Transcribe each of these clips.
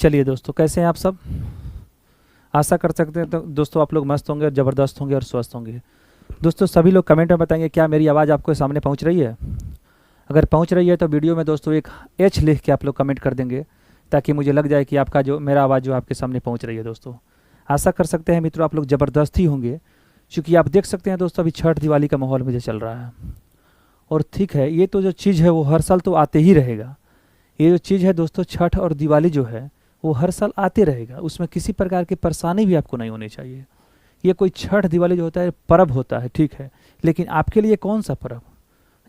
चलिए दोस्तों, कैसे हैं आप सब। आशा कर सकते हैं तो दोस्तों आप लोग मस्त होंगे और ज़बरदस्त होंगे और स्वस्थ होंगे। दोस्तों सभी लोग कमेंट में बताएंगे क्या मेरी आवाज़ आपके सामने पहुंच रही है। अगर पहुंच रही है तो वीडियो में दोस्तों एक एच लिख के आप लोग कमेंट कर देंगे, ताकि मुझे लग जाए कि आपका जो मेरा आवाज़ जो आपके सामने पहुँच रही है। दोस्तों आशा कर सकते हैं मित्रों आप लोग ज़बरदस्त ही होंगे, क्योंकि आप देख सकते हैं दोस्तों अभी छठ दिवाली का माहौल मुझे चल रहा है। और ठीक है, ये तो जो चीज़ है वो हर साल तो आते ही रहेगा। ये जो चीज़ है दोस्तों, छठ और दिवाली जो है वो हर साल आते रहेगा, उसमें किसी प्रकार की परेशानी भी आपको नहीं होनी चाहिए। ये कोई छठ दिवाली जो होता है पर्व होता है, ठीक है, लेकिन आपके लिए कौन सा पर्व।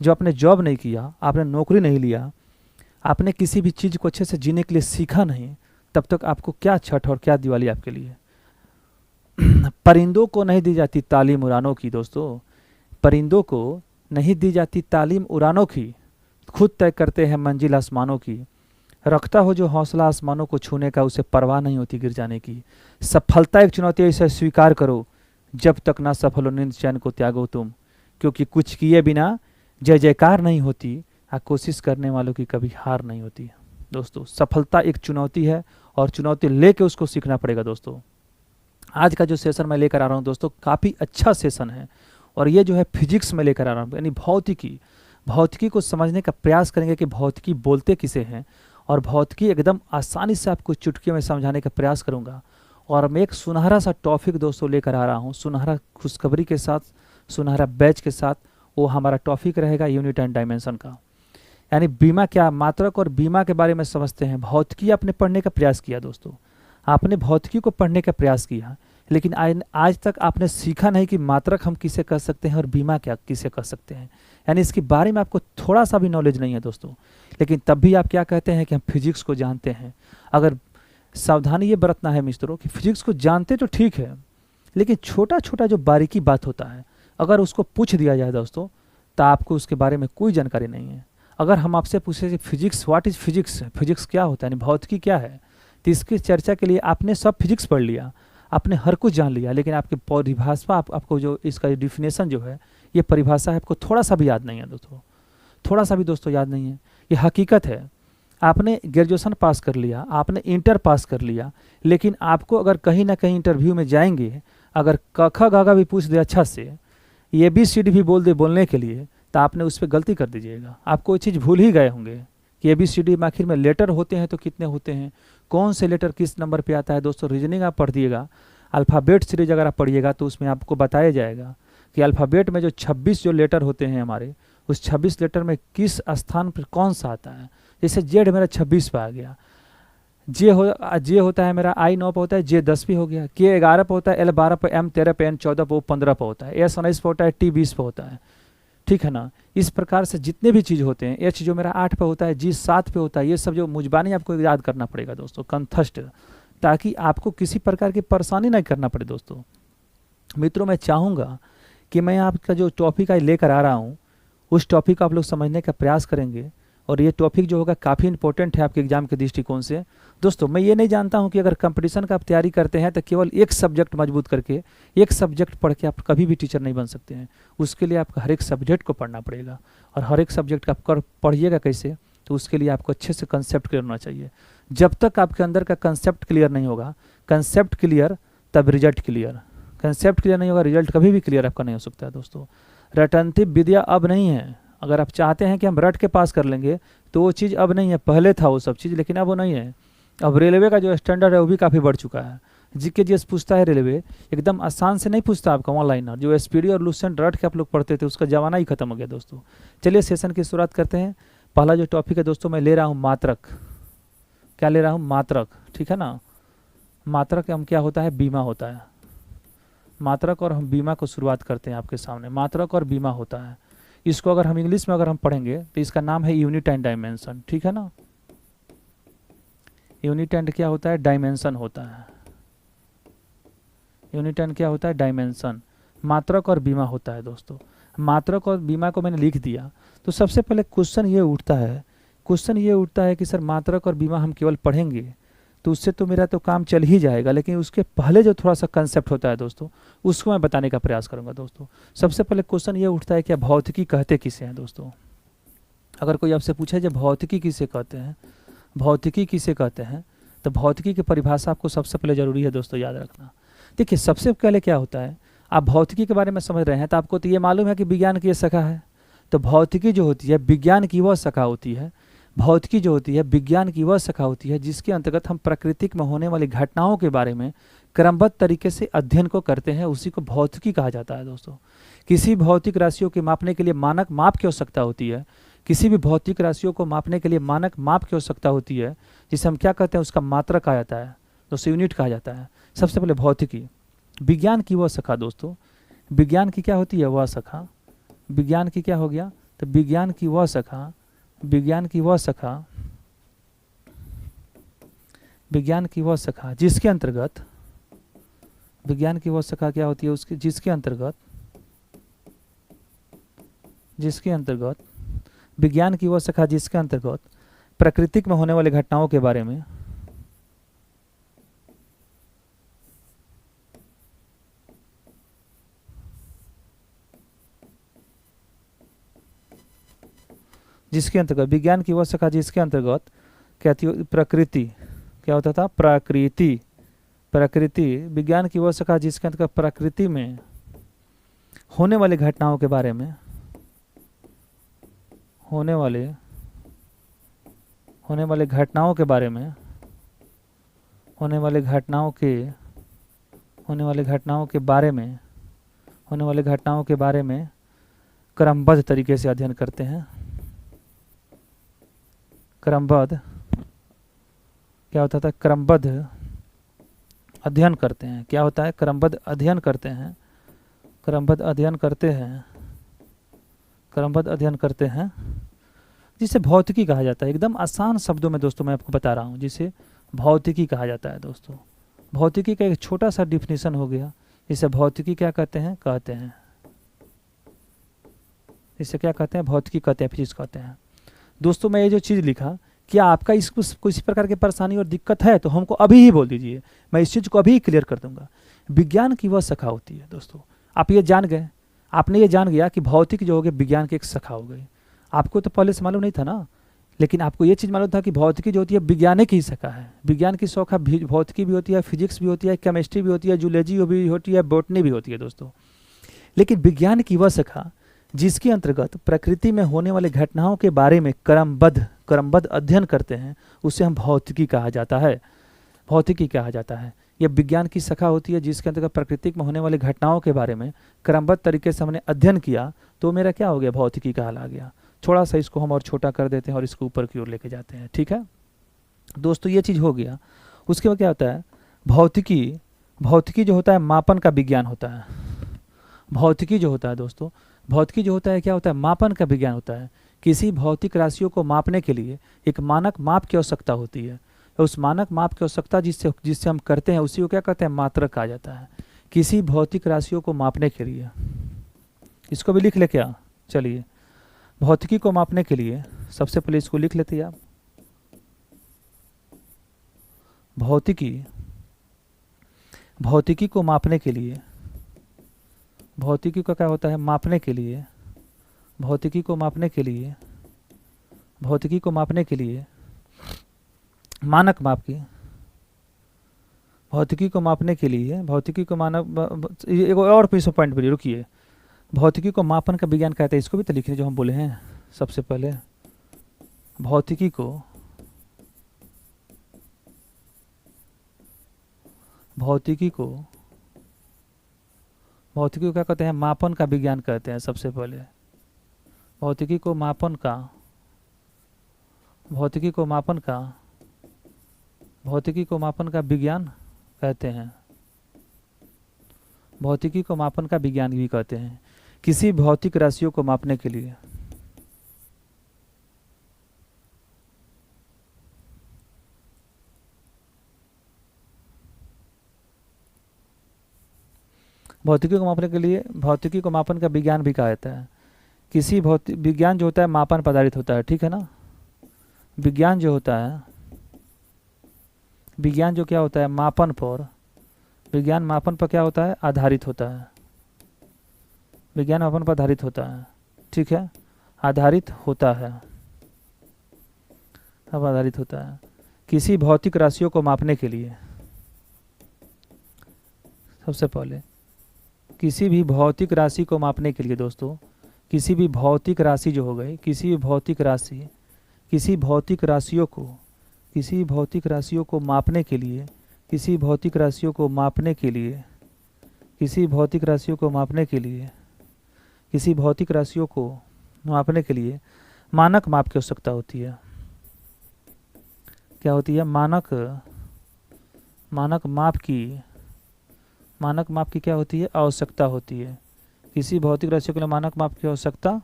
जो आपने जॉब नहीं किया, आपने नौकरी नहीं लिया, आपने किसी भी चीज़ को अच्छे से जीने के लिए सीखा नहीं, तब तक आपको क्या छठ और क्या दिवाली आपके लिए। परिंदों को नहीं दी जाती तालीम उड़ानों की दोस्तों, परिंदों को नहीं दी जाती तालीम उड़ानों की, खुद तय करते हैं मंजिल आसमानों की। रखता हो जो हौसला आसमानों को छूने का, उसे परवाह नहीं होती गिर जाने की। सफलता एक चुनौती है, इसे स्वीकार करो, जब तक ना सफल हो नींद चैन को त्यागो तुम। क्योंकि कुछ किए बिना जय जयकार नहीं होती, कोशिश करने वालों की कभी हार नहीं होती। दोस्तों सफलता एक चुनौती है और चुनौती लेके उसको सीखना पड़ेगा। दोस्तों आज का जो सेशन मैं लेकर आ रहा हूँ दोस्तों, काफ़ी अच्छा सेशन है, और ये जो है फिजिक्स में लेकर आ रहा हूँ, यानी भौतिकी। भौतिकी को समझने का प्रयास करेंगे कि भौतिकी बोलते किसे हैं, और भौतिकी एकदम आसानी से आपको चुटकी में समझाने का प्रयास करूंगा। और मैं एक सुनहरा सा टॉपिक दोस्तों लेकर आ रहा हूं, सुनहरा खुशखबरी के साथ, सुनहरा बैच के साथ। वो हमारा टॉपिक रहेगा यूनिट एंड डायमेंशन का, यानी बीमा क्या, मात्रक और बीमा के बारे में समझते हैं। भौतिकी आपने पढ़ने का प्रयास किया दोस्तों, आपने भौतिकी को पढ़ने का प्रयास किया, लेकिन आज तक आपने सीखा नहीं कि मात्रक हम किसे कह सकते हैं और बीमा क्या किसे कह सकते हैं। यानी इसके बारे में आपको थोड़ा सा भी नॉलेज नहीं है दोस्तों, लेकिन तब भी आप क्या कहते हैं कि हम फिजिक्स को जानते हैं। अगर सावधानी ये बरतना है मित्रों कि फिजिक्स को जानते तो ठीक है, लेकिन छोटा छोटा जो बारीकी बात होता है, अगर उसको पूछ दिया जाए दोस्तों, तो आपको उसके बारे में कोई जानकारी नहीं है। अगर हम आपसे पूछे कि physics, what is physics, physics क्या होता है, यानी भौतिकी क्या है, तो इसकी चर्चा के लिए आपने सब फिजिक्स पढ़ लिया, आपने हर कुछ जान लिया, लेकिन आपकी परिभाषा आपको जो इसका डिफिनेशन जो है, ये परिभाषा है, आपको थोड़ा सा भी याद नहीं है दोस्तों, थोड़ा सा भी दोस्तों याद नहीं है। ये हकीकत है। आपने ग्रेजुएशन पास कर लिया, आपने इंटर पास कर लिया, लेकिन आपको अगर कहीं ना कहीं इंटरव्यू में जाएंगे, अगर क ख ग घ भी पूछ दे अच्छा से, ये भी सी डी भी बोल दे बोलने के लिए, तो आपने उस पर गलती कर दीजिएगा। आप कोई चीज़ भूल ही गए होंगे कि ए बी सी डी में आखिर में लेटर होते हैं तो कितने होते हैं, कौन से लेटर किस नंबर पे आता है। दोस्तों रीजनिंग आप पढ़ दिएगा, अल्फ़ाबेट सीरीज अगर आप पढ़िएगा तो उसमें आपको बताया जाएगा कि अल्फ़ाबेट में जो 26 जो लेटर होते हैं हमारे, उस 26 लेटर में किस स्थान पर कौन सा आता है। जैसे जेड मेरा 26 पे आ गया, जे होता है मेरा आई 9 पे होता है, जे 10 पे हो गया, के 11 पे होता है, एल 12 पे, एम 13 पे, एन 14 पे, 15 पे होता है, एस 19 पे होता है, टी 20 पे होता है, ठीक है ना। इस प्रकार से जितने भी चीज़ होते हैं, एच जो मेरा 8 पे होता है, जी 7 पे होता है, ये सब जो मुजबानी आपको याद करना पड़ेगा दोस्तों, कंठस्थ, ताकि आपको किसी प्रकार की परेशानी नहीं करना पड़े। दोस्तों मित्रों मैं चाहूँगा कि मैं आपका जो टॉपिक आज लेकर आ रहा हूँ, उस टॉपिक को आप लोग समझने का प्रयास करेंगे, और ये टॉपिक जो होगा काफ़ी इंपॉर्टेंट है आपके एग्जाम के दृष्टिकोण से। दोस्तों मैं ये नहीं जानता हूँ कि अगर कंपटीशन का आप तैयारी करते हैं तो केवल एक सब्जेक्ट मजबूत करके, एक सब्जेक्ट पढ़ के आप कभी भी टीचर नहीं बन सकते हैं। उसके लिए आपको हर एक सब्जेक्ट को पढ़ना पड़ेगा, और हर एक सब्जेक्ट का आप पढ़िएगा कैसे, तो उसके लिए आपको अच्छे से कंसेप्ट क्लियर होना चाहिए। जब तक आपके अंदर का कंसेप्ट क्लियर नहीं होगा, कंसेप्ट क्लियर तब रिजल्ट क्लियर, कंसेप्ट क्लियर नहीं होगा, रिजल्ट कभी भी क्लियर आपका नहीं हो सकता है। दोस्तों रटंती विद्या अब नहीं है। अगर आप चाहते हैं कि हम रट के पास कर लेंगे, तो वो चीज़ अब नहीं है। पहले था वो सब चीज़, लेकिन अब वो नहीं है। अब रेलवे का जो स्टैंडर्ड है वो भी काफ़ी बढ़ चुका है। जीके जीएस पूछता है रेलवे, एकदम आसान से नहीं पूछता आपका ऑनलाइनर। जो एसपीडी और लूसेंट रट के आप लोग पढ़ते थे, उसका जमाना ही खत्म हो गया दोस्तों। चलिए सेशन की शुरुआत करते हैं। पहला जो टॉपिक है दोस्तों, मैं ले रहा हूँ मात्रक। क्या ले रहा हूँ? मात्रक, ठीक है ना। मात्रक हम क्या होता है? बीमा होता है। मात्रक और हम बीमा को शुरुआत करते हैं आपके सामने। मात्रक और बीमा होता है, इसको अगर हम इंग्लिश में अगर हम पढ़ेंगे तो इसका नाम है यूनिट एंड डायमेंशन, ठीक है ना। यूनिट एंड क्या होता है? डायमेंशन होता है। यूनिट एंड क्या होता है? डायमेंशन। मात्रक और बीमा होता है दोस्तों। मात्रक और बीमा को मैंने लिख दिया, तो सबसे पहले क्वेश्चन ये उठता है कि सर मात्रक और बीमा हम केवल पढ़ेंगे तो उससे तो मेरा तो काम चल ही जाएगा, लेकिन उसके पहले जो थोड़ा सा कंसेप्ट होता है दोस्तों, उसको मैं बताने का प्रयास करूंगा। दोस्तों सबसे पहले क्वेश्चन ये उठता है कि भौतिकी कहते किसे हैं। दोस्तों अगर कोई आपसे पूछे जो भौतिकी किसे कहते हैं, भौतिकी किसे कहते हैं, तो भौतिकी की परिभाषा आपको सबसे पहले जरूरी है दोस्तों याद रखना। देखिए सबसे पहले क्या होता है, आप भौतिकी के बारे में समझ रहे हैं तो आपको तो ये मालूम है कि विज्ञान की ये शाखा है। तो भौतिकी जो होती है विज्ञान की वह शाखा होती है, भौतिकी जो होती है विज्ञान की वह शाखा होती है जिसके अंतर्गत हम प्रकृतिक में होने वाली घटनाओं के बारे में क्रमबद्ध तरीके से अध्ययन को करते हैं, उसी को भौतिकी कहा जाता है दोस्तों। किसी भौतिक राशियों के मापने के लिए मानक माप की आवश्यकता होती है, किसी भी भौतिक राशियों को मापने के लिए मानक माप की आवश्यकता होती है, जिसे हम क्या कहते हैं, उसका मात्रक कहा जाता है दोस्तों, यूनिट कहा जाता है। सबसे पहले भौतिकी, विज्ञान की वह शाखा दोस्तों, विज्ञान की क्या होती है वह शाखा, विज्ञान की क्या हो गया, तो विज्ञान की वह शाखा, विज्ञान की वह शाखा, विज्ञान की वह शाखा जिसके अंतर्गत, विज्ञान की वह शाखा क्या होती है उसकी, जिसके अंतर्गत, जिसके अंतर्गत, विज्ञान की वह शाखा जिसके अंतर्गत प्राकृतिक में होने वाली घटनाओं के बारे में, जिसके अंतर्गत, विज्ञान की वह शाखा जिसके अंतर्गत क्या थी, प्रकृति, क्या होता था, प्रकृति, प्रकृति, विज्ञान की वह शाखा जिसके अंतर्गत प्रकृति में होने वाली घटनाओं के बारे में, होने वाले घटनाओं के बारे में, होने वाले घटनाओं के, होने वाले घटनाओं के बारे में, होने वाले घटनाओं के बारे में क्रमबद्ध तरीके से अध्ययन करते हैं। क्रमबद्ध क्या होता था, क्रमबद्ध अध्ययन करते हैं, क्या होता है, क्रमबद्ध अध्ययन करते हैं, क्रमबद्ध अध्ययन करते हैं, क्रमबद्ध अध्ययन करते हैं, जिसे भौतिकी कहा जाता है। एकदम आसान शब्दों में दोस्तों मैं आपको बता रहा हूँ, जिसे भौतिकी कहा जाता है दोस्तों। भौतिकी का एक छोटा सा डिफिनीशन हो गया, इसे भौतिकी क्या कहते हैं, कहते हैं, इसे क्या कहते हैं, भौतिकी कहते हैं, फिजिक्स कहते हैं। दोस्तों मैं ये जो चीज़ लिखा, क्या आपका इसको किसी प्रकार की परेशानी और दिक्कत है तो हमको अभी ही बोल दीजिए, मैं इस चीज़ को अभी ही क्लियर कर दूंगा। विज्ञान की वह शाखा होती है दोस्तों, आप ये जान गए, आपने ये जान गया कि भौतिक जो हो गया विज्ञान की एक शाखा हो गई। आपको तो पहले से मालूम नहीं था ना, लेकिन आपको ये चीज़ मालूम था कि भौतिकी जो होती है विज्ञान की शाखा है। विज्ञान की शाखा भौतिकी भी होती है, फिजिक्स भी होती है, केमिस्ट्री भी होती है, जूलॉजी भी होती है, बॉटनी भी होती है दोस्तों। लेकिन विज्ञान की वह शाखा जिसके अंतर्गत प्रकृति में होने वाली घटनाओं के बारे में क्रमबद्ध अध्ययन करते हैं, उसे हम भौतिकी कहा जाता है, भौतिकी कहा जाता है। यह विज्ञान की शाखा होती है जिसके अंतर्गत प्रकृति में होने वाली घटनाओं के बारे में क्रमबद्ध तरीके से हमने अध्ययन किया, तो मेरा क्या हो गया, भौतिकी कहला गया। थोड़ा सा इसको हम और छोटा कर देते हैं और इसको ऊपर की ओर लेके जाते हैं, ठीक है दोस्तों, ये चीज़ हो गया। उसके बाद क्या होता है, भौतिकी, भौतिकी जो होता है मापन का विज्ञान होता है। भौतिकी जो होता है दोस्तों, भौतिकी जो होता है क्या होता है, मापन का विज्ञान होता है। किसी भौतिक राशियों को मापने के लिए एक मानक माप की आवश्यकता होती है, तो उस मानक माप की आवश्यकता जिससे हम करते हैं उसी को क्या कहते हैं, मात्रक कहा जाता है। किसी भौतिक राशियों को मापने के लिए, इसको भी लिख ले क्या, चलिए, भौतिकी को मापने के लिए सबसे पहले इसको लिख लेते हैं आप। भौतिकी, भौतिकी को मापने के लिए, भौतिकी का क्या होता है, मापने के लिए, भौतिकी को मापने के लिए, भौतिकी को मापने के लिए मानक माप की, भौतिकी को मापने के लिए, भौतिकी को मानक, एक और पॉइंट पर रुकिए, भौतिकी को मापन का विज्ञान कहते हैं, इसको भी तो लिखने जो हम बोले हैं सबसे पहले। भौतिकी को, भौतिकी को, भौतिकी को क्या कहते हैं, मापन का विज्ञान कहते हैं सबसे पहले। भौतिकी को मापन का, भौतिकी को मापन का, भौतिकी को मापन का विज्ञान कहते हैं। भौतिकी को मापन का विज्ञान भी कहते हैं। किसी भौतिक राशियों को मापने के लिए, भौतिकी को मापने के लिए, भौतिकी को मापन का विज्ञान भी कहा जाता है। किसी भौतिक विज्ञान जो होता है मापन पर आधारित होता है, ठीक है ना। विज्ञान जो होता है, विज्ञान जो क्या होता है, मापन पर, विज्ञान मापन पर क्या होता है, आधारित होता है। विज्ञान मापन पर आधारित होता है, ठीक है, आधारित होता है, अब आधारित होता है। किसी भौतिक राशियों को मापने के लिए, सबसे पहले किसी भी भौतिक राशि को मापने के लिए दोस्तों, किसी भी भौतिक राशि जो हो गई, किसी भी भौतिक राशि, किसी भौतिक राशियों को, किसी भौतिक राशियों को मापने के लिए, किसी भौतिक राशियों को मापने के लिए, किसी भौतिक राशियों को मापने के लिए, किसी भौतिक राशियों को मापने के लिए मानक माप की आवश्यकता होती है। क्या होती है? मानक माप की क्या होती है? आवश्यकता होती है। किसी भौतिक राशियों के लिए मानक माप की आवश्यकता,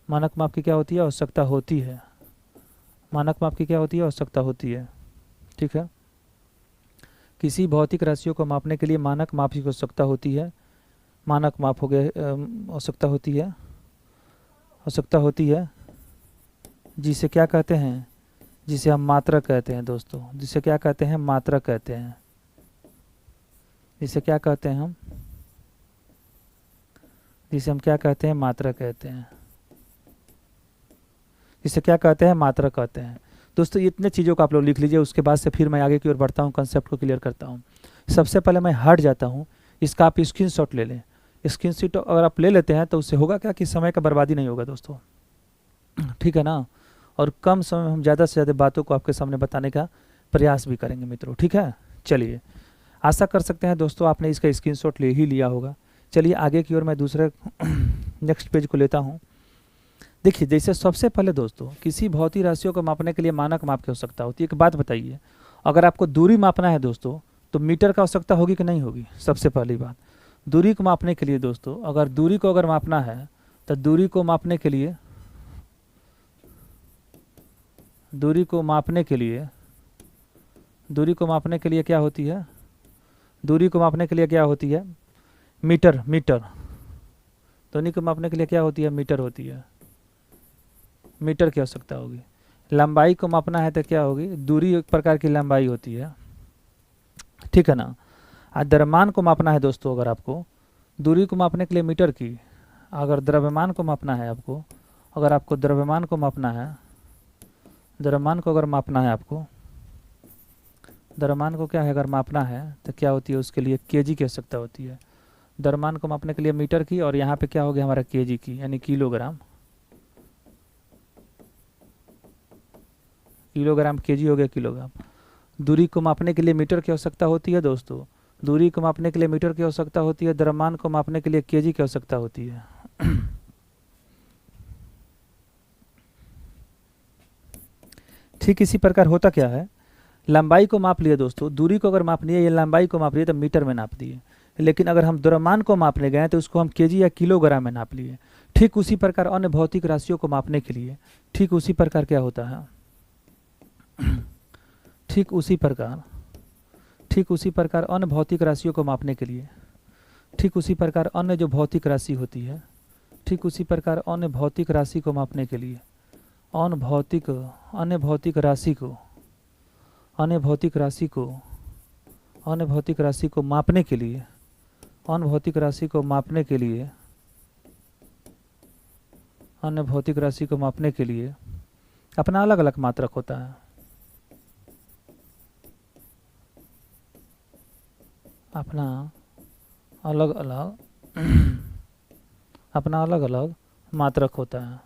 मानक माप की क्या होती है? आवश्यकता होती है। मानक माप की क्या होती है? आवश्यकता होती है। ठीक है, किसी भौतिक राशियों को मापने के लिए मानक माप की आवश्यकता होती है। मानक माप हो गए, आवश्यकता होती है, आवश्यकता होती है, जिसे क्या कहते हैं? जिसे हम मात्रक कहते हैं दोस्तों। जिसे क्या कहते हैं? मात्रक कहते हैं। जिसे क्या कहते हैं हम? जिसे हम क्या कहते हैं? मात्रक कहते हैं। जिसे क्या कहते हैं? मात्रक कहते हैं। दोस्तों इतने चीज़ों को आप लोग लिख लीजिए, उसके बाद से फिर मैं आगे की ओर बढ़ता हूँ, कंसेप्ट को क्लियर करता हूँ। सबसे पहले मैं हट जाता हूँ, इसका आप स्क्रीनशॉट ले लें। स्क्रीनशॉट अगर आप ले लेते हैं तो उससे होगा क्या कि समय का बर्बादी नहीं होगा दोस्तों, ठीक है ना। और कम समय में हम ज़्यादा से ज़्यादा बातों को आपके सामने बताने का प्रयास भी करेंगे मित्रों, ठीक है। चलिए, आशा कर सकते हैं दोस्तों आपने इसका स्क्रीनशॉट ले ही लिया होगा। चलिए आगे की ओर मैं दूसरे नेक्स्ट पेज को लेता हूँ। देखिए, जैसे सबसे पहले दोस्तों किसी भौतिक राशियों को मापने के लिए मानक माप की आवश्यकता होती है। एक बात बताइए, अगर आपको दूरी मापना है दोस्तों तो मीटर का आवश्यकता होगी कि नहीं होगी? सबसे पहली बात, दूरी को मापने के लिए दोस्तों, अगर दूरी को अगर मापना है तो दूरी को मापने के लिए, दूरी को मापने के लिए, दूरी को मापने के लिए क्या होती है? दूरी को मापने के लिए क्या होती है? मीटर। मीटर दूरी को मापने के लिए क्या होती है? मीटर होती है। मीटर की आवश्यकता होगी। लंबाई को मापना है तो क्या होगी? दूरी एक प्रकार की लंबाई होती है, ठीक है ना। द्रव्यमान को मापना है दोस्तों, अगर आपको दूरी को मापने के लिए मीटर की, अगर द्रव्यमान को मापना है आपको, अगर आपको द्रव्यमान को मापना है, द्रव्यमान को अगर मापना है आपको, द्रव्यमान को क्या है अगर मापना है तो क्या होती है? उसके लिए केजी की आवश्यकता होती है। द्रव्यमान को मापने के लिए मीटर की, और यहाँ पे क्या हो गया हमारा? केजी की, यानी किलोग्राम। किलोग्राम, केजी हो गया किलोग्राम। दूरी को मापने के लिए मीटर की आवश्यकता होती है दोस्तों। दूरी को मापने के लिए मीटर की आवश्यकता होती है। द्रव्यमान को मापने के लिए केजी की आवश्यकता होती है। ठीक इसी प्रकार होता क्या है, लंबाई को माप लिए दोस्तों, दूरी को अगर मापनी है या लंबाई को माप लिए तो मीटर में नाप दिए, लेकिन अगर हम द्रव्यमान को मापने गए तो उसको हम केजी या किलोग्राम में नाप लिए। ठीक उसी प्रकार अन्य भौतिक राशियों को मापने के लिए, ठीक उसी प्रकार क्या होता है? ठीक उसी प्रकार अन्य भौतिक राशियों को मापने के लिए, ठीक उसी प्रकार अन्य जो भौतिक राशि होती है, ठीक उसी प्रकार अन्य भौतिक राशि को मापने के लिए, अन्य भौतिक राशि को, अन्य भौतिक राशि को, अन्य भौतिक राशि को मापने के लिए, अन्य भौतिक राशि को मापने के लिए, अन्य भौतिक राशि को मापने के लिए अपना अलग अलग मात्रक होता है। अपना अलग अलग मात्रक होता है।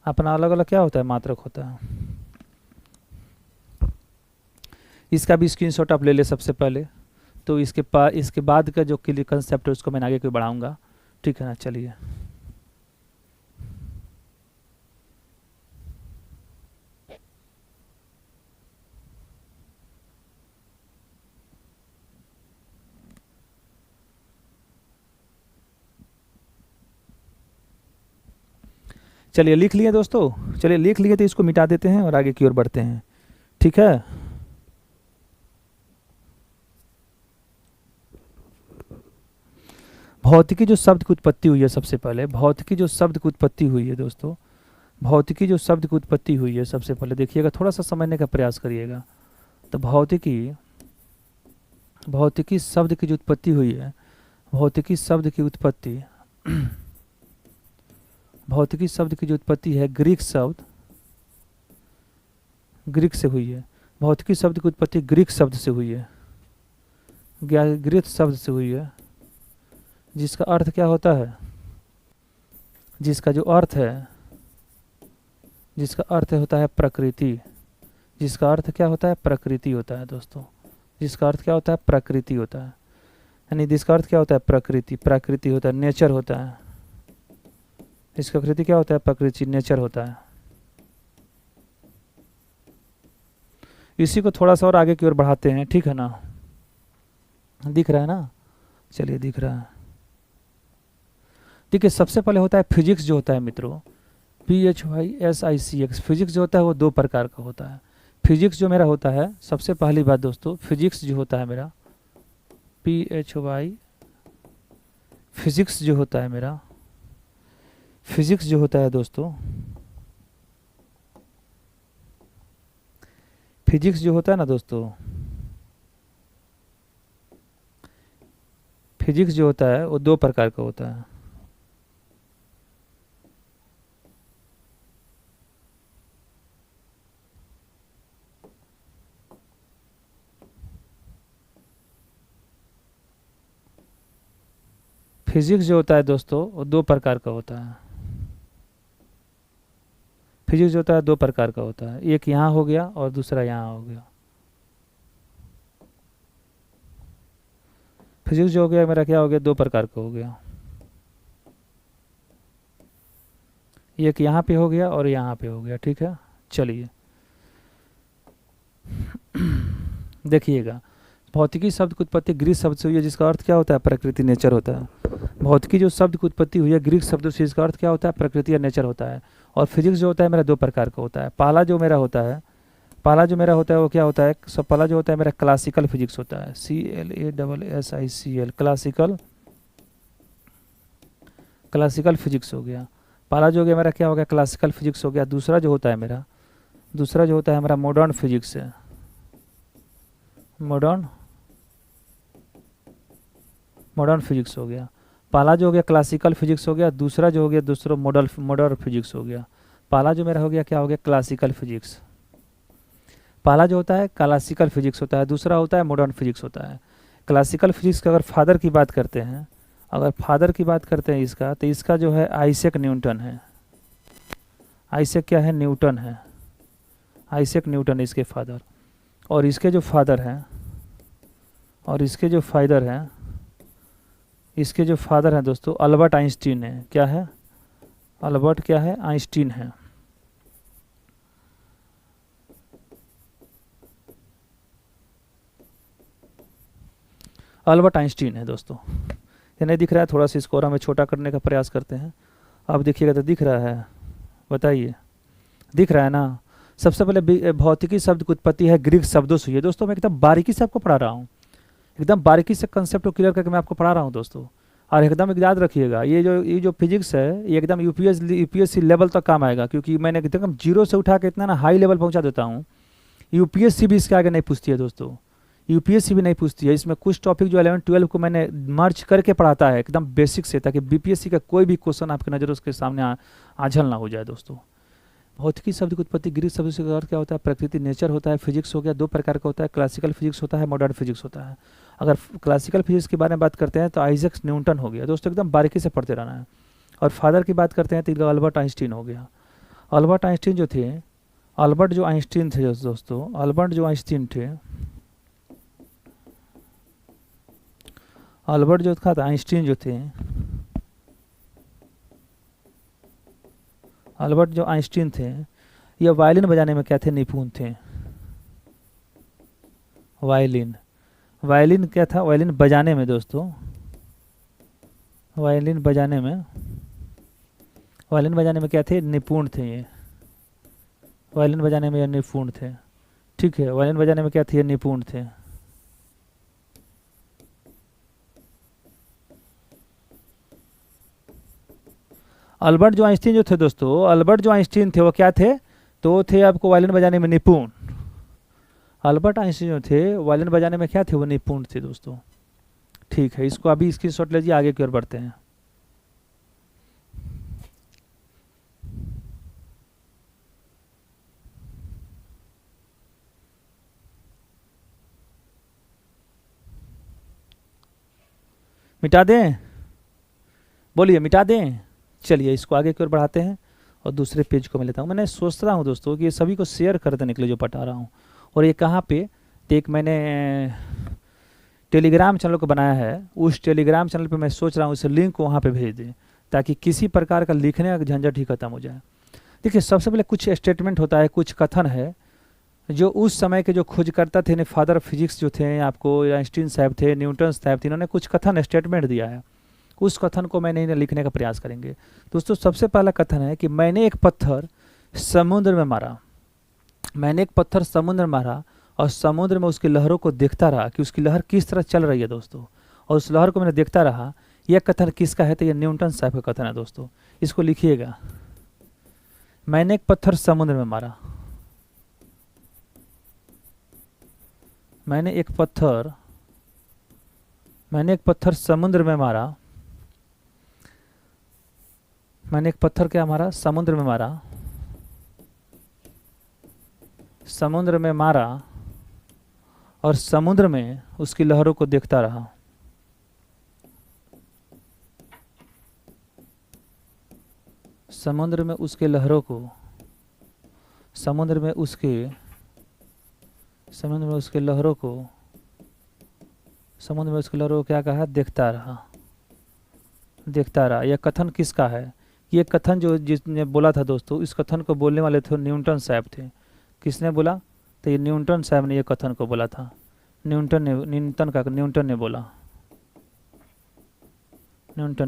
अपना अलग अलग क्या होता है? मात्रक होता है। इसका भी स्क्रीनशॉट आप ले ले सबसे पहले, तो इसके बाद का जो क्लियर कंसेप्ट है उसको मैं आगे को बढ़ाऊंगा, ठीक है ना। चलिए, चलिए लिख लिए दोस्तों, चलिए लिख लिए तो इसको मिटा देते हैं और आगे की ओर बढ़ते हैं, ठीक है। भौतिकी जो शब्द की उत्पत्ति हुई है, सबसे पहले भौतिकी जो शब्द की उत्पत्ति हुई है दोस्तों, भौतिकी जो शब्द की उत्पत्ति हुई है, सबसे पहले देखिएगा, थोड़ा सा समझने का प्रयास करिएगा। तो भौतिकी शब्द की जो उत्पत्ति हुई है, भौतिकी शब्द की उत्पत्ति भौतिकी शब्द की जो उत्पत्ति है ग्रीक शब्द, ग्रीक से हुई है। भौतिकी शब्द की उत्पत्ति ग्रीक शब्द से हुई है, ग्रीक शब्द से हुई है, जिसका अर्थ क्या होता है, जिसका जो अर्थ है, जिसका अर्थ होता है प्रकृति, जिसका अर्थ क्या होता है, प्रकृति होता है दोस्तों। जिसका अर्थ क्या होता है, प्रकृति होता है। यानी जिसका अर्थ क्या होता है, प्रकृति, प्रकृति होता है, नेचर होता है। इसका प्रकृति क्या होता है, प्रकृति, नेचर होता है। इसी को थोड़ा सा और आगे की ओर बढ़ाते हैं, ठीक है ना। दिख रहा है ना, चलिए दिख रहा है। देखिए सबसे पहले होता है फिजिक्स जो होता है मित्रों, PHYSICS। फिजिक्स जो होता है वो दो प्रकार का होता है। फिजिक्स जो मेरा होता है, सबसे पहली बात दोस्तों, फिजिक्स जो होता है मेरा PHY, फिजिक्स जो होता है मेरा, फिजिक्स जो होता है दोस्तों, फिजिक्स जो होता है ना दोस्तों, फिजिक्स जो होता है वो दो प्रकार का होता है। फिजिक्स जो होता है दोस्तों वो दो प्रकार का होता है। फिजिक्स जो होता है दो प्रकार का होता है, एक यहाँ हो गया और दूसरा यहाँ हो गया। फिजिक्स जो हो गया मेरा क्या हो गया, दो प्रकार का हो गया, एक यहाँ पे हो गया और यहाँ पे हो गया, ठीक है। चलिए देखिएगा, भौतिकी शब्द की उत्पत्ति ग्रीक शब्द से हुई है, जिसका अर्थ क्या होता है, प्रकृति, नेचर होता है। भौतिकी जो शब्द की उत्पत्ति हुई है ग्रीक शब्द से, इसका अर्थ क्या होता है, प्रकृति या नेचर होता है। और फिजिक्स जो होता है मेरा दो प्रकार का होता है। पहला जो मेरा होता है, पहला जो मेरा होता है वो क्या होता है, सब पहला जो होता है मेरा क्लासिकल फिजिक्स होता है, CLASSICL, क्लासिकल, क्लासिकल फिजिक्स हो गया। पहला जो हो गया मेरा क्या हो गया, क्लासिकल फिजिक्स हो गया। दूसरा जो होता है मेरा, दूसरा जो होता है हमारा मॉडर्न फिजिक्स है, मॉडर्न फिजिक्स हो गया। पहला जो हो गया क्लासिकल फिजिक्स हो गया, दूसरा जो हो गया दूसरा मॉडर्न फिजिक्स हो गया। पहला जो मेरा हो गया क्या हो गया, क्लासिकल फिजिक्स। पहला जो होता है क्लासिकल फिजिक्स होता है, दूसरा होता है मॉडर्न फिजिक्स होता है। क्लासिकल फिजिक्स का अगर फादर की बात करते हैं, अगर फादर की बात करते हैं इसका, तो इसका जो है आइजैक न्यूटन है। आइजैक क्या है, न्यूटन है, आइजैक न्यूटन इसके फादर। और इसके जो फादर हैं, और इसके जो फादर हैं, इसके जो फादर हैं दोस्तों अल्बर्ट आइंस्टीन है। क्या है, अल्बर्ट क्या है, आइंस्टीन है। अल्बर्ट आइंस्टीन है दोस्तों। ये नहीं दिख रहा है, थोड़ा सा इसको और हमें छोटा करने का प्रयास करते हैं। अब देखिएगा तो दिख रहा है, बताइए दिख रहा है ना। सबसे पहले भौतिकी शब्द की उत्पत्ति है ग्रीक शब्दों से हुई है। दोस्तों मैं एकदम बारीकी से आपको पढ़ा रहा हूँ, एकदम बारीकी से कंसेप्ट को क्लियर करके मैं आपको पढ़ा रहा हूँ दोस्तों। और एकदम याद रखिएगा, ये जो फिजिक्स है ये एकदम यूपीएससी लेवल तक काम आएगा, क्योंकि मैंने एकदम जीरो से उठा के इतना ना हाई लेवल पहुँचा देता हूँ। यूपीएससी भी इसके आगे नहीं पूछती है दोस्तों, यूपीएससी भी नहीं पूछती है। इसमें कुछ टॉपिक जो 11-12 को मैंने मर्ज करके पढ़ाता है एकदम बेसिक से, ताकि बीपीएससी का कोई भी क्वेश्चन आपके नज़रों के सामने आझल ना हो जाए दोस्तों। भौतिकी शब्द की उत्पत्ति ग्रीक शब्द से अर्थ क्या होता है, प्रकृति, नेचर होता है। फिजिक्स हो गया दो प्रकार का होता है, क्लासिकल फिजिक्स होता है, मॉडर्न फिजिक्स होता है। अगर क्लासिकल फिजिक्स के बारे में बात करते हैं तो आइजैक न्यूटन हो गया दोस्तों, एकदम बारीकी से पढ़ते रहना है। और फादर की बात करते हैं तो अल्बर्ट आइंस्टीन हो गया। अल्बर्ट आइंस्टीन जो थे, अल्बर्ट जो आइंस्टीन थे दोस्तों, अल्बर्ट जो आइंस्टीन थे, अल्बर्ट जो था आइंस्टीन जो थे, अल्बर्ट जो आइंस्टीन थे, ये वायलिन बजाने में क्या थे, निपुण थे। वायलिन, वायलिन क्या था, वायलिन बजाने में दोस्तों, वायलिन बजाने में, वायलिन बजाने में क्या थे, निपुण थे ये। वायलिन बजाने में ये निपुण थे, ठीक है। वायलिन बजाने में क्या थे, ये निपुण थे। अल्बर्ट जो आइंस्टीन जो थे दोस्तों, अल्बर्ट जो आइंस्टीन थे वो क्या थे, तो वो थे आपको वायलिन बजाने में निपुण। अल्बर्ट आइंस्टीन जो थे वायलिन बजाने में क्या थे, वो निपुण थे दोस्तों, ठीक है। इसको अभी स्क्रीनशॉट लीजिए, आगे की ओर बढ़ते हैं। मिटा दें, बोलिए मिटा दें। चलिए इसको आगे की ओर बढ़ाते हैं और दूसरे पेज को मैं लेता हूँ। मैंने सोच रहा हूँ दोस्तों कि ये सभी को शेयर कर देने के लिए जो पढ़ा रहा हूँ। और ये कहाँ पे, तो एक मैंने टेलीग्राम चैनल को बनाया है, उस टेलीग्राम चैनल पे मैं सोच रहा हूँ इस लिंक को वहाँ पे भेज दें, ताकि किसी प्रकार का लिखने का झंझट ही खत्म हो जाए। देखिए सबसे पहले कुछ स्टेटमेंट होता है, कुछ कथन है जो उस समय के जो खोजकर्ता थे, फादर ऑफ फिजिक्स जो थे आपको, आइंस्टीन साहब थे, न्यूटन साहब थे, इन्होंने कुछ कथन स्टेटमेंट दिया है। उस कथन को मैंने इन्हें लिखने का प्रयास करेंगे। दोस्तों सबसे पहला कथन है कि मैंने एक पत्थर समुद्र में मारा, मैंने एक पत्थर समुद्र में मारा और समुद्र में उसकी लहरों को देखता रहा कि उसकी लहर किस तरह चल रही है दोस्तों, और उस लहर को मैंने देखता रहा। यह कथन किसका है, तो यह न्यूटन साहब का कथन है दोस्तों। इसको लिखिएगा, मैंने एक पत्थर समुद्र में मारा, मैंने एक पत्थर समुद्र में मारा, मैंने एक पत्थर क्या मारा, समुद्र में मारा, समुद्र में मारा और समुद्र में उसकी लहरों को देखता रहा। समुद्र में उसके लहरों को, समुद्र में उसके लहरों को, समुद्र में उसकी लहरों को क्या कहा, देखता रहा, देखता रहा। यह कथन किसका है, ये कथन जो जिसने बोला था दोस्तों, इस कथन को बोलने वाले थे न्यूटन साहब थे। किसने बोला, तो ये न्यूटन साहब ने ये कथन को बोला था। न्यूटन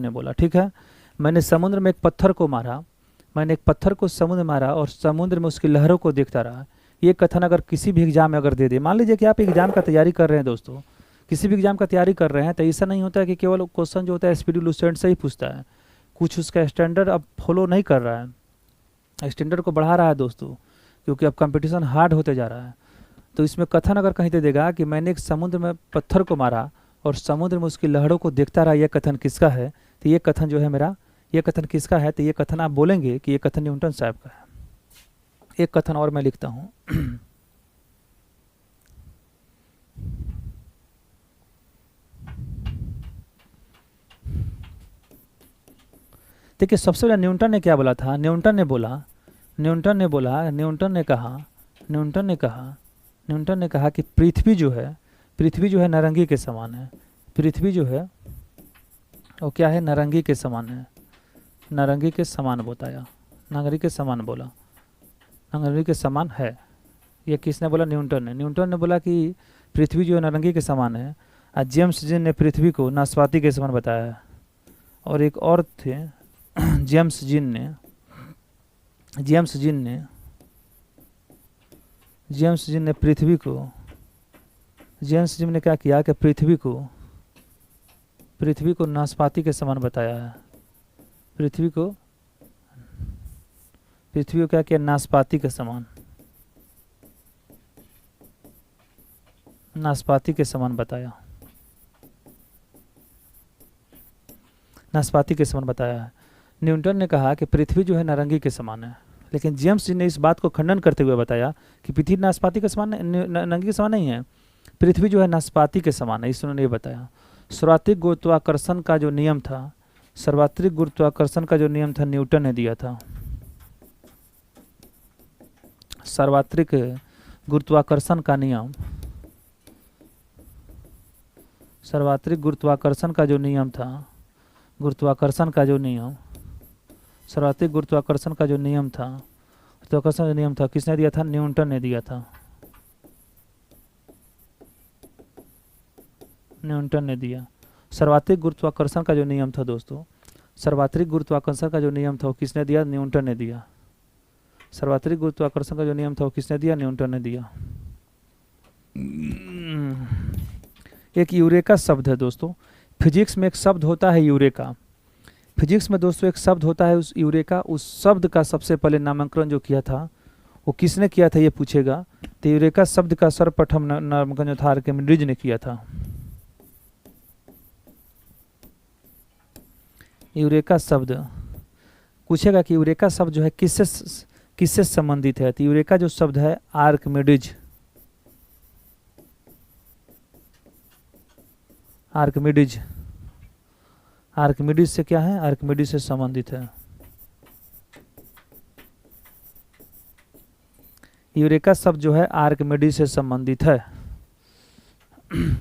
ने बोला, ठीक है। मैंने समुद्र में एक पत्थर को मारा, मैंने एक पत्थर को समुद्र में मारा और समुद्र में उसकी लहरों को देखता रहा। ये कथन अगर किसी भी एग्जाम में अगर दे दे, मान लीजिए कि आप एग्जाम का तैयारी कर रहे हैं दोस्तों, किसी भी एग्जाम का तैयारी कर रहे हैं, तो ऐसा नहीं होता है कि केवल क्वेश्चन जो होता है स्पीडी लूसेंट से ही पूछता है, कुछ उसका स्टैंडर्ड अब फॉलो नहीं कर रहा है, स्टैंडर्ड को बढ़ा रहा है दोस्तों, क्योंकि अब कंपटीशन हार्ड होते जा रहा है। तो इसमें कथन अगर कहीं दे देगा कि मैंने एक समुद्र में पत्थर को मारा और समुद्र में उसकी लहरों को देखता रहा, यह कथन किसका है, तो ये कथन जो है मेरा, ये कथन किसका है, तो ये कथन आप बोलेंगे कि ये कथन न्यूटन साहब का है। एक कथन और मैं लिखता हूँ। देखिए सबसे पहले न्यूटन ने क्या बोला था, न्यूटन ने कहा कि पृथ्वी जो है नारंगी के समान है। पृथ्वी जो है वो क्या है, नारंगी के समान है, नारंगी के समान बताया, नारंगी के समान बोला, नारंगी के समान है। ये किसने बोला, न्यूटन ने बोला कि पृथ्वी जो है नारंगी के समान है। और जेम्स जिन ने पृथ्वी को नाशपाती के समान बताया है। और एक और थे जेम्स जिन ने क्या किया कि पृथ्वी को नाशपाती के समान बताया है। पृथ्वी को क्या किया, नाशपाती के समान बताया, नाशपाती के समान बताया है। न्यूटन ने कहा कि पृथ्वी जो है नारंगी के समान है, लेकिन जेम्स जी ने इस बात को खंडन करते हुए बताया कि पृथ्वी नाशपाती के समान, नारंगी के समान नहीं है, पृथ्वी जो है नाशपाती के समान है। इस उन्होंने ये बताया। सर्वात्रिक गुरुत्वाकर्षण का जो नियम था, न्यूटन ने दिया था। सर्वात्रिक गुरुत्वाकर्षण का नियम, सर्वात्रिक गुरुत्वाकर्षण का जो नियम था, सर्वात्रिक गुरुत्वाकर्षण का जो नियम था, किसने दिया था, न्यूटन ने दिया था। न्यूटन ने दिया। सर्वात्रिक गुरुत्वाकर्षण का जो नियम था दोस्तों, सर्वात्रिक गुरुत्वाकर्षण का जो नियम था वो किसने दिया, न्यूटन ने दिया। सर्वात्रिक गुरुत्वाकर्षण का जो नियम था वो किसने दिया, न्यूटन ने दिया। एक यूरेका शब्द है दोस्तों, फिजिक्स में एक शब्द होता है यूरेका। फिजिक्स में दोस्तों एक शब्द होता है उस यूरेका, उस शब्द का सबसे पहले नामकरण जो किया था वो किसने किया था, ये पूछेगा। तो यूरेका शब्द का सर्वप्रथम नामकरण जो था आर्किमिडीज ने किया था। यूरेका शब्द पूछेगा कि यूरेका शब्द जो है किससे संबंधित है, तो यूरेका जो शब्द है आर्किमिडीज, आर्किमिडीज से क्या है, आर्किमिडीज से संबंधित है। यूरेका शब्द जो है आर्किमिडीज से संबंधित है।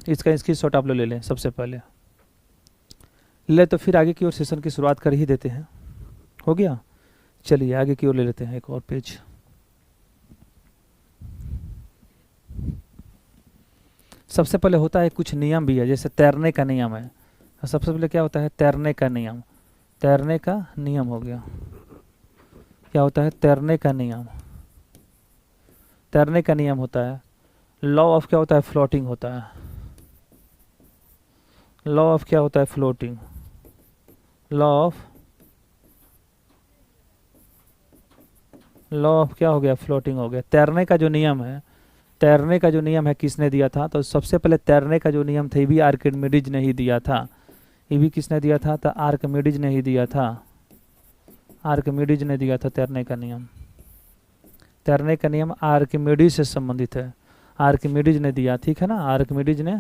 इसका स्क्रीनशॉट आप लोग ले लें सबसे पहले। ले तो फिर आगे की ओर सेशन की शुरुआत कर ही देते हैं। हो गया, चलिए आगे की ओर ले लेते हैं एक और पेज। सबसे पहले होता है कुछ नियम भी है, जैसे तैरने का नियम है। सबसे पहले क्या होता है, तैरने का नियम। तैरने का नियम हो गया, क्या होता है, तैरने का नियम। तैरने का नियम होता है लॉ ऑफ क्या होता है, फ्लोटिंग होता है। लॉ ऑफ क्या होता है, फ्लोटिंग। लॉ ऑफ क्या हो गया, फ्लोटिंग हो गया। तैरने का जो नियम है, तैरने का जो नियम है किसने दिया था, तो सबसे पहले तैरने का जो नियम था ये भी आर्किमिडीज ने ही दिया था। ये भी किसने दिया था, तो आर्किमिडीज ने ही दिया था। आर्किमिडीज ने दिया था तैरने का नियम। तैरने का नियम आर्किमिडीज से संबंधित है, आर्किमिडीज ने दिया, ठीक है ना। आर्किमिडीज ने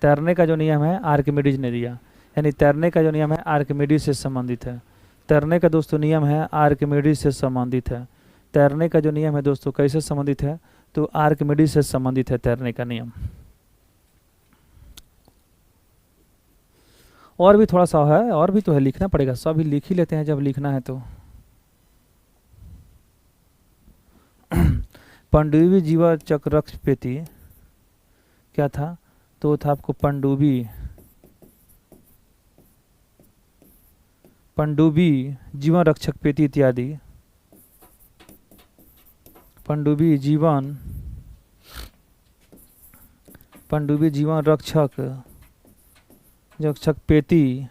तैरने का जो नियम है आर्किमिडीज ने दिया, यानी तैरने का जो नियम है आर्किमिडीज से संबंधित है। तैरने का दोस्तों नियम है आर्किमिडीज से संबंधित है। तैरने का जो नियम है दोस्तों कैसे संबंधित है, तो आर्किमिडीज से संबंधित है तैरने का नियम। और भी थोड़ा सा है, और भी तो है, लिखना पड़ेगा, सब ही लिख ही लेते हैं जब लिखना है तो। पनडुब्बी जीवा चक्रक्ष पेटी क्या था, तो था आपको पनडुब्बी। पनडुब्बी जीवन रक्षक पेटी इत्यादि। पनडुब्बी जीवन रक्षक पेटी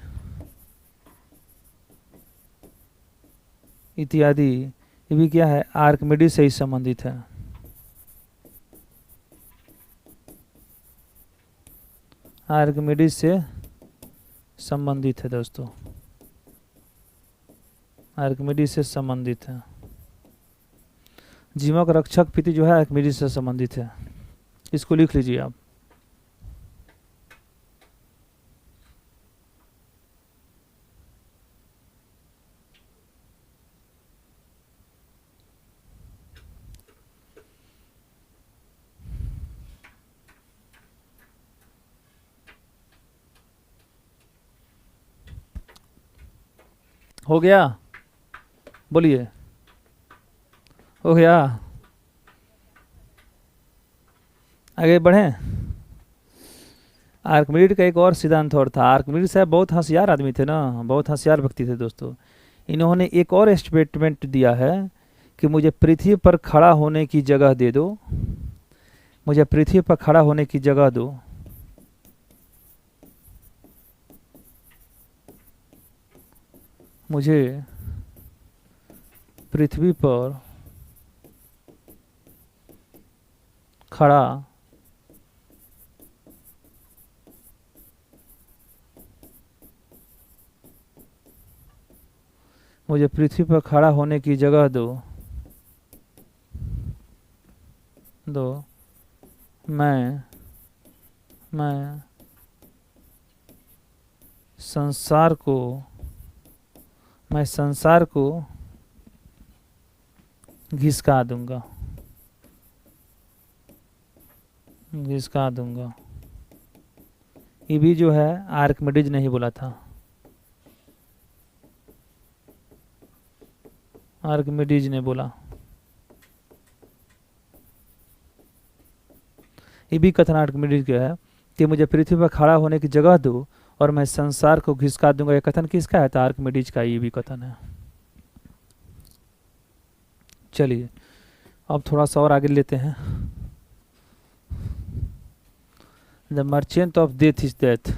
इत्यादि, ये भी क्या है, आर्किमिडीज से ही संबंधित है। आर्किमिडीज से संबंधित है दोस्तों, आर्किमिडीज से संबंधित है। जीवक रक्षक पेटी जो है आर्किमिडीज से संबंधित है, इसको लिख लीजिए आप। हो गया, बोलिए, हो गया। आगे बढ़ें। आर्किमिडीज का एक और सिद्धांत और था। आर्किमिडीज साहब बहुत होशियार आदमी थे ना, बहुत होशियार व्यक्ति थे दोस्तों। इन्होंने एक और स्टेटमेंट दिया है कि मुझे पृथ्वी पर खड़ा होने की जगह दे दो, मुझे पृथ्वी पर खड़ा होने की जगह दो, मुझे पृथ्वी पर खड़ा मुझे पृथ्वी पर खड़ा होने की जगह दो, मैं संसार को घिसका दूंगा, ये भी जो है आर्किमिडीज ने ही बोला था, आर्किमिडीज ने बोला। ये भी कथन आर्किमिडीज का है कि मुझे पृथ्वी पर खड़ा होने की जगह दो और मैं संसार को घिसका दूंगा। यह कथन किसका है, तो आर्किमिडीज का ये भी कथन है। चलिए अब थोड़ा सा और आगे लेते हैं। The merchant of death is death.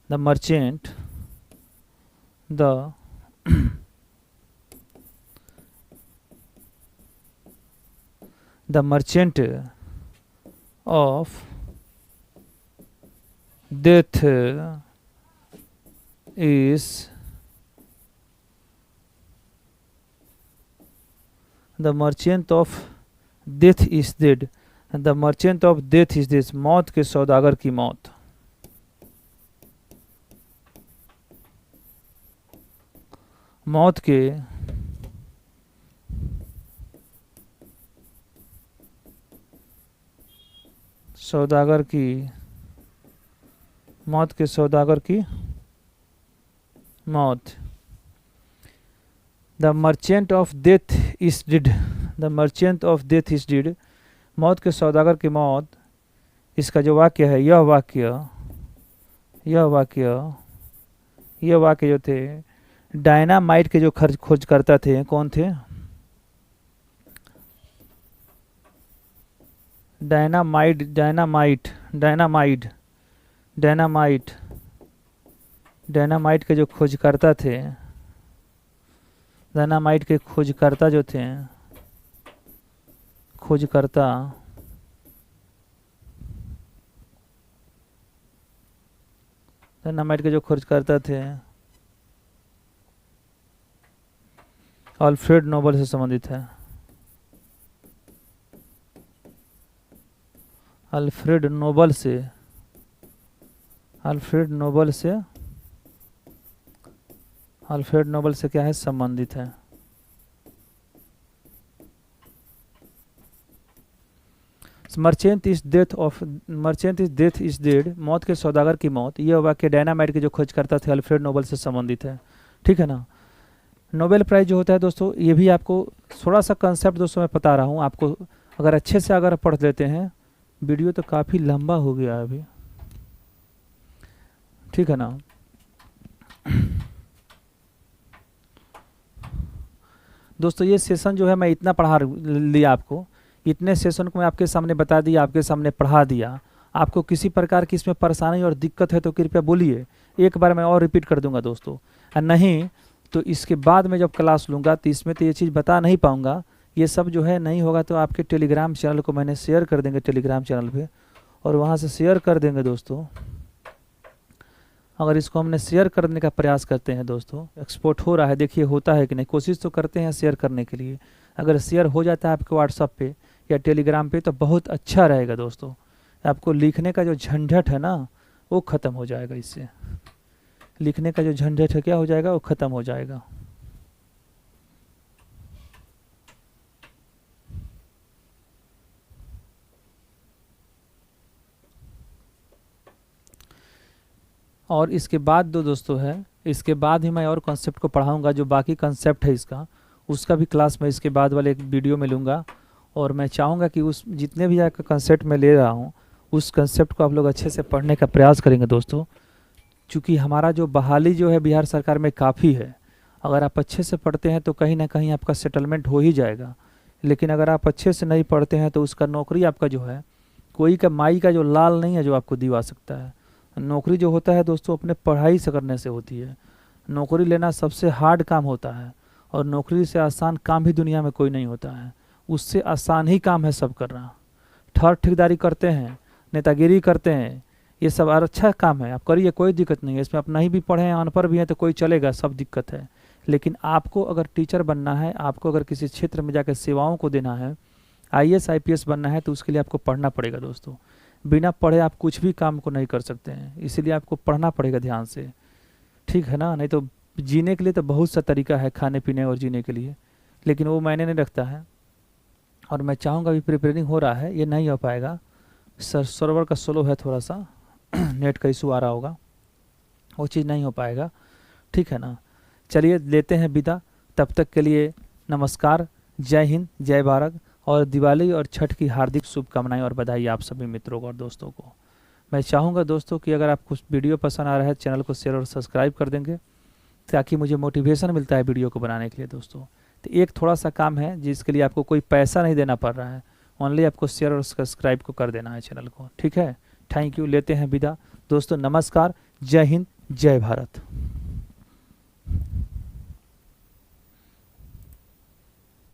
The merchant of death is the merchant of death is dead। the merchant of death is this, मौत के सौदागर की मौत। मौत के सौदागर की मौत के सौदागर की मौत। The merchant of death is did, the merchant of death is did, मौत के सौदागर की मौत। इसका जो वाक्य है, यह वाक्य जो थे डायनामाइट के जो खोजकर्ता थे, कौन थे? डायनामाइट के जो खोजकर्ता थे, डायनामाइट के खोजकर्ता जो थे, डायनामाइट के जो खोजकर्ता थे अल्फ्रेड नोबल से संबंधित है। अल्फ्रेड नोबल से क्या है? संबंधित है। Merchant is death is dead, मौत के सौदागर की मौत, यह वाक्य डायनामाइट के जो खोजकर्ता थे अल्फ्रेड नोबल से संबंधित है। ठीक है ना। नोबेल प्राइज जो होता है दोस्तों, ये भी आपको थोड़ा सा कंसेप्ट दोस्तों मैं बता रहा हूँ आपको, अगर अच्छे से अगर पढ़ लेते हैं। वीडियो तो काफ़ी लंबा हो गया अभी, ठीक है ना। दोस्तों ये सेशन जो है मैं इतना पढ़ा लिया आपको, इतने सेशन को मैं आपके सामने बता दिया, आपके सामने पढ़ा दिया। आपको किसी प्रकार की इसमें परेशानी और दिक्कत है तो कृपया बोलिए, एक बार मैं और रिपीट कर दूंगा दोस्तों। और नहीं तो इसके बाद में जब क्लास लूँगा तो इसमें तो ये चीज़ बता नहीं पाऊँगा। ये सब जो है नहीं होगा तो आपके टेलीग्राम चैनल को मैंने शेयर कर देंगे टेलीग्राम चैनल पे, और वहाँ से शेयर कर देंगे दोस्तों। अगर इसको हमने शेयर करने का प्रयास करते हैं दोस्तों, एक्सपोर्ट हो रहा है, देखिए होता है कि नहीं, कोशिश तो करते हैं शेयर करने के लिए। अगर शेयर हो जाता है आपके व्हाट्सएप पे या टेलीग्राम पे तो बहुत अच्छा रहेगा दोस्तों। आपको लिखने का जो झंझट है ना वो ख़त्म हो जाएगा, इससे लिखने का जो झंझट है क्या हो जाएगा, वो ख़त्म हो जाएगा। और इसके बाद दोस्तों है, इसके बाद ही मैं और कॉन्सेप्ट को पढ़ाऊंगा। जो बाकी कॉन्सेप्ट है इसका, उसका भी क्लास मैं इसके बाद वाले एक वीडियो में लूँगा। और मैं चाहूँगा कि उस जितने भी आपका कंसेप्ट मैं ले रहा हूँ उस कंसेप्ट को आप लोग अच्छे से पढ़ने का प्रयास करेंगे दोस्तों। चूँकि हमारा जो बहाली जो है बिहार सरकार में काफ़ी है, अगर आप अच्छे से पढ़ते हैं तो कहीं ना कहीं आपका सेटलमेंट हो ही जाएगा। लेकिन अगर आप अच्छे से नहीं पढ़ते हैं तो उसका नौकरी आपका जो है कोई का माई का जो लाल नहीं है जो आपको दिवा सकता है। नौकरी जो होता है दोस्तों अपने पढ़ाई से करने से होती है। नौकरी लेना सबसे हार्ड काम होता है और नौकरी से आसान काम भी दुनिया में कोई नहीं होता है। उससे आसान ही काम है सब करना। ठेकेदारी करते हैं, नेतागिरी करते हैं, ये सब अच्छा काम है, आप करिए, कोई दिक्कत नहीं है इसमें। आप नहीं भी पढ़े हैं, अनपढ़ भी हैं तो कोई चलेगा, सब दिक्कत है। लेकिन आपको अगर टीचर बनना है, आपको अगर किसी क्षेत्र में जाकर सेवाओं को देना है, IAS IPS बनना है तो उसके लिए आपको पढ़ना पड़ेगा दोस्तों। बिना पढ़े आप कुछ भी काम को नहीं कर सकते हैं, इसीलिए आपको पढ़ना पड़ेगा ध्यान से, ठीक है ना। नहीं तो जीने के लिए तो बहुत सा तरीका है, खाने पीने और जीने के लिए, लेकिन वो मायने नहीं रखता है। और मैं चाहूँगा अभी प्रिपेयरिंग हो रहा है, ये नहीं हो पाएगा, सर्वर का स्लो है थोड़ा सा नेट का इशू आ रहा होगा, वो चीज़ नहीं हो पाएगा, ठीक है ना। चलिए लेते हैं विदा, तब तक के लिए नमस्कार, जय हिंद, जय भारत। और दिवाली और छठ की हार्दिक शुभकामनाएं और बधाई आप सभी मित्रों को और दोस्तों को। मैं चाहूँगा दोस्तों कि अगर आपको वीडियो पसंद आ रहा है चैनल को शेयर और सब्सक्राइब कर देंगे ताकि मुझे मोटिवेशन मिलता है वीडियो को बनाने के लिए दोस्तों। तो एक थोड़ा सा काम है जिसके लिए आपको कोई पैसा नहीं देना पड़ रहा है, ओनली आपको शेयर और सब्सक्राइब को कर देना है चैनल को, ठीक है। थैंक यू, लेते हैं विदा दोस्तों, नमस्कार, जय हिंद, जय भारत।